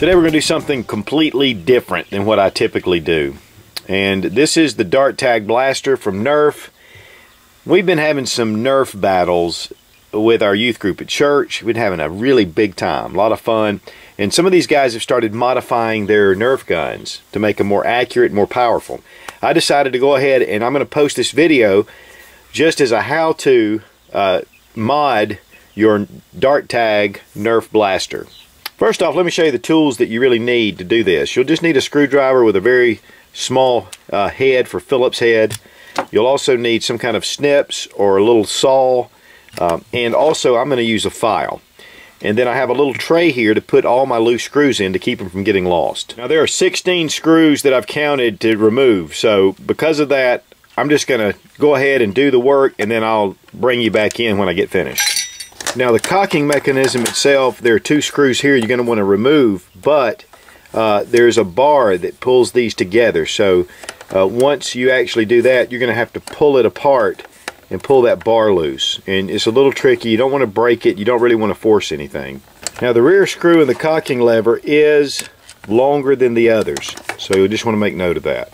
Today we're going to do something completely different than what I typically do. And this is the dart tag blaster from Nerf. We've been having some Nerf battles with our youth group at church. We've been having a really big time, a lot of fun. And some of these guys have started modifying their Nerf guns to make them more accurate and more powerful. I decided to go ahead and I'm going to post this video just as a how-to mod your dart tag Nerf blaster. First off, let me show you the tools that you really need to do this. You'll just need a screwdriver with a very small head for Phillips head. You'll also need some kind of snips or a little saw, and also I'm going to use a file. And then I have a little tray here to put all my loose screws in to keep them from getting lost. Now there are 16 screws that I've counted to remove, so because of that I'm just going to go ahead and do the work, and then I'll bring you back in when I get finished. Now the cocking mechanism itself, there are 2 screws here you're going to want to remove, but there's a bar that pulls these together. So once you actually do that, you're going to have to pull it apart and pull that bar loose. And it's a little tricky. You don't want to break it. You don't really want to force anything. Now the rear screw and the cocking lever is longer than the others, so you just want to make note of that.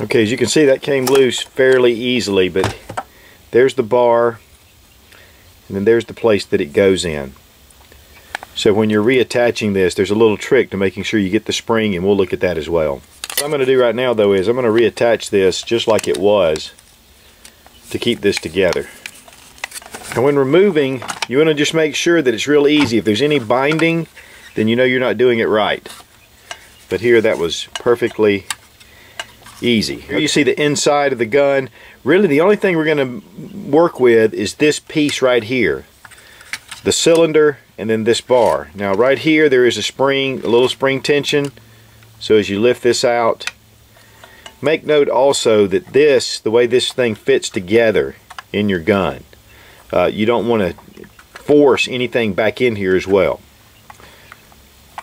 Okay, as you can see, that came loose fairly easily, but there's the bar, and then there's the place that it goes in. So when you're reattaching this, there's a little trick to making sure you get the spring, and we'll look at that as well. What I'm going to do right now, though, is I'm going to reattach this just like it was to keep this together. And when removing, you want to just make sure that it's real easy. If there's any binding, then you know you're not doing it right. But here, that was perfectly easy. Here you see the inside of the gun. Really the only thing we're going to work with is this piece right here, the cylinder, and then this bar. Now right here there is a spring, a little spring tension, so as you lift this out, make note also that this, the way this thing fits together in your gun, you don't want to force anything back in here as well.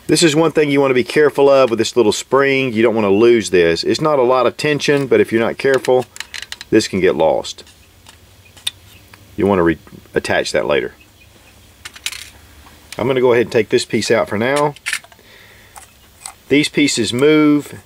This is one thing you want to be careful of with this little spring. You don't want to lose this. It's not a lot of tension, but if you're not careful, this can get lost. You want to reattach that later. I'm going to go ahead and take this piece out for now. These pieces move.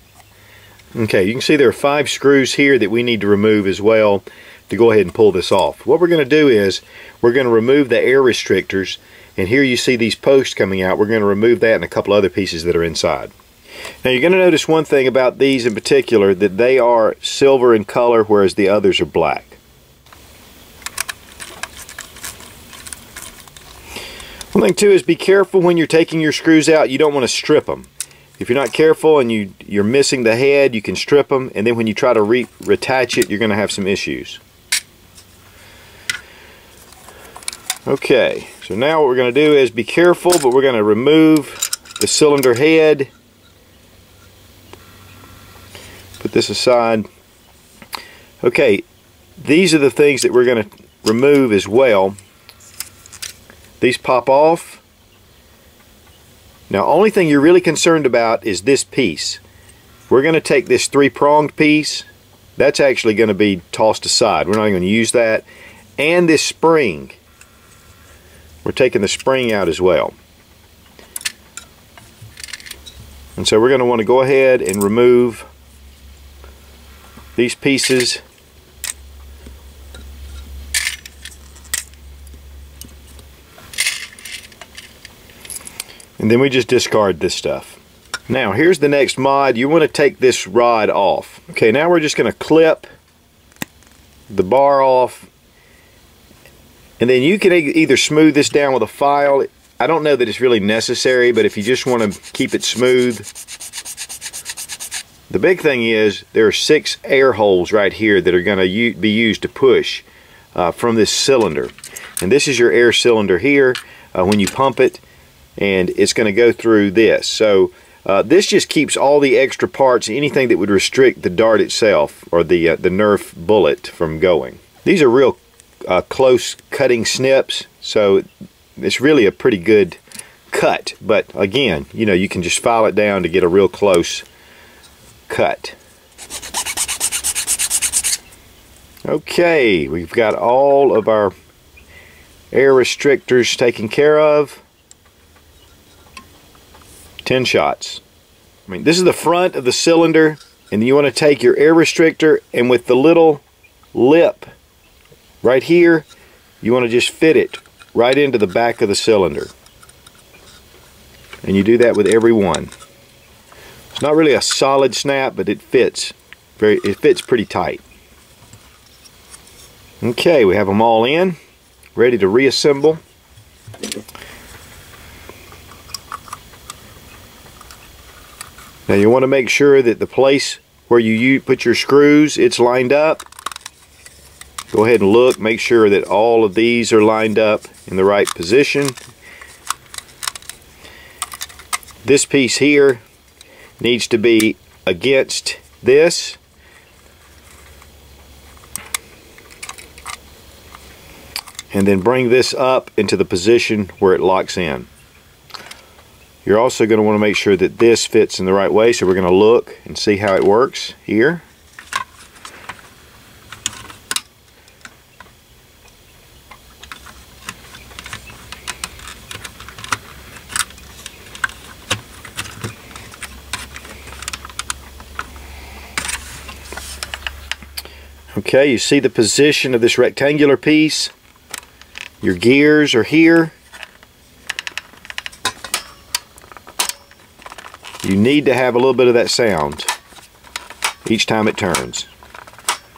Okay, you can see there are 5 screws here that we need to remove as well to go ahead and pull this off. What we're going to do is we're going to remove the air restrictors. And here you see these posts coming out. We're going to remove that and a couple other pieces that are inside. Now you're going to notice one thing about these in particular, that they are silver in color, whereas the others are black. One thing too is be careful when you're taking your screws out. You don't want to strip them. If you're not careful and you're missing the head, you can strip them, and then when you try to reattach it, you're going to have some issues. Okay, so now what we're going to do is be careful, but we're going to remove the cylinder head. Put this aside. Okay, these are the things that we're going to remove as well. These pop off. Now, only thing you're really concerned about is this piece. We're going to take this 3-pronged piece. That's actually going to be tossed aside. We're not going to use that. And this spring. We're taking the spring out as well. And so we're going to want to go ahead and remove these pieces. And then we just discard this stuff. Now here's the next mod. You want to take this rod off. Okay, now we're just going to clip the bar off. And then you can either smooth this down with a file. I don't know that it's really necessary, but if you just want to keep it smooth. The big thing is there are 6 air holes right here that are going to be used to push from this cylinder. And this is your air cylinder here when you pump it, and it's going to go through this. So this just keeps all the extra parts, anything that would restrict the dart itself or the Nerf bullet from going. These are real close cutting snips, so it's really a pretty good cut, but again, you know, you can just file it down to get a real close cut. Okay, we've got all of our air restrictors taken care of. 10 shots. I mean, this is the front of the cylinder, and you want to take your air restrictor, and with the little lip right here, you want to just fit it right into the back of the cylinder. And you do that with every one. It's not really a solid snap, but it fits pretty tight. Okay, we have them all in, ready to reassemble. Now you want to make sure that the place where you put your screws, it's lined up. Go ahead and look, make sure that all of these are lined up in the right position. This piece here needs to be against this. And then bring this up into the position where it locks in. You're also going to want to make sure that this fits in the right way, so we're going to look and see how it works here. Okay, you see the position of this rectangular piece. Your gears are here. You need to have a little bit of that sound each time it turns.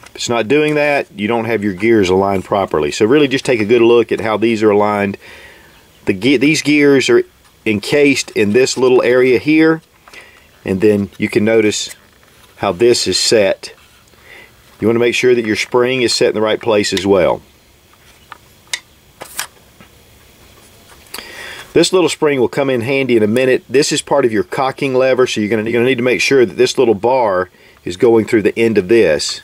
If it's not doing that, you don't have your gears aligned properly. So really just take a good look at how these are aligned. These gears are encased in this little area here, and then you can notice how this is set. You want to make sure that your spring is set in the right place as well. This little spring will come in handy in a minute. This is part of your cocking lever, so you're going to need to make sure that this little bar is going through the end of this,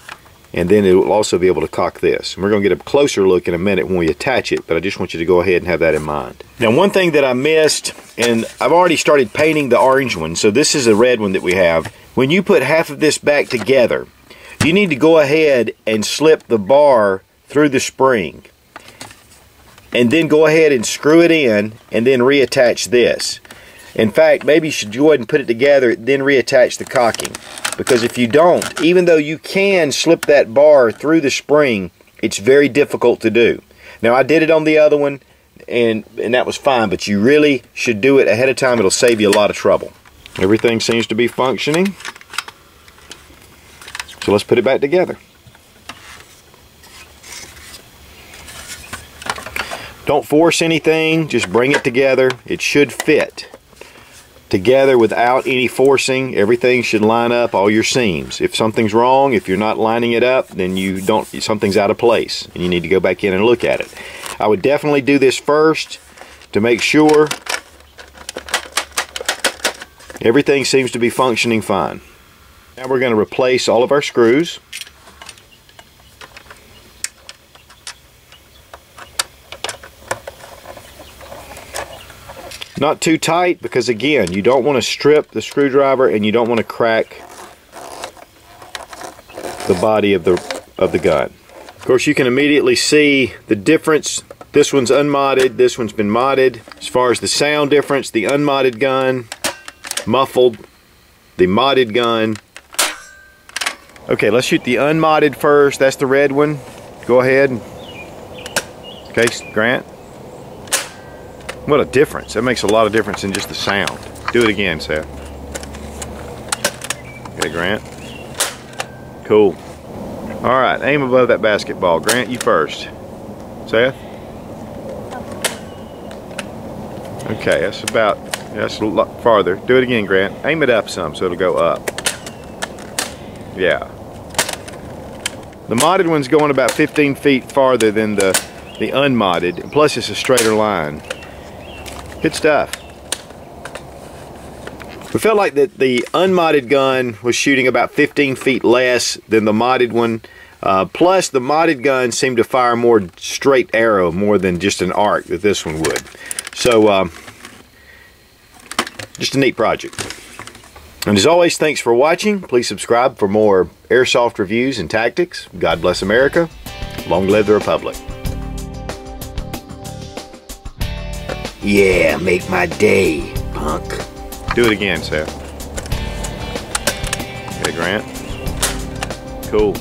and then it will also be able to cock this. And we're going to get a closer look in a minute when we attach it, but I just want you to go ahead and have that in mind. Now, one thing that I missed, and I've already started painting the orange one, so this is a red one that we have. When you put half of this back together, you need to go ahead and slip the bar through the spring, and then go ahead and screw it in and then reattach this. In fact, maybe you should go ahead and put it together, then reattach the cocking. Because if you don't, even though you can slip that bar through the spring, it's very difficult to do. Now, I did it on the other one, and that was fine, but you really should do it ahead of time. It'll save you a lot of trouble. Everything seems to be functioning. So let's put it back together. Don't force anything, just bring it together. It should fit together without any forcing. Everything should line up, all your seams. If something's wrong, if you're not lining it up, then something's out of place and you need to go back in and look at it. I would definitely do this first to make sure everything seems to be functioning fine. Now we're going to replace all of our screws. Not too tight, because again, you don't want to strip the screwdriver and you don't want to crack the body of the gun. Of course, you can immediately see the difference. This one's unmodded, this one's been modded. As far as the sound difference, the unmodded gun muffled, the modded gun. Okay, let's shoot the unmodded first. That's the red one. Go ahead. Okay, Grant. What a difference. That makes a lot of difference in just the sound. Do it again, Seth. Okay, Grant. Cool. Alright, aim above that basketball. Grant, you first. Seth? Okay, that's a lot farther. Do it again, Grant. Aim it up some so it'll go up. Yeah. The modded one's going about 15 feet farther than the unmodded. Plus it's a straighter line. Good stuff. We felt like that the unmodded gun was shooting about 15 feet less than the modded one. Plus the modded gun seemed to fire more straight arrow more than just an arc that this one would. So just a neat project. And as always, thanks for watching. Please subscribe for more airsoft reviews and tactics. God bless America. Long live the Republic. Yeah, make my day, punk. Do it again, Seth. Okay, Grant. Cool.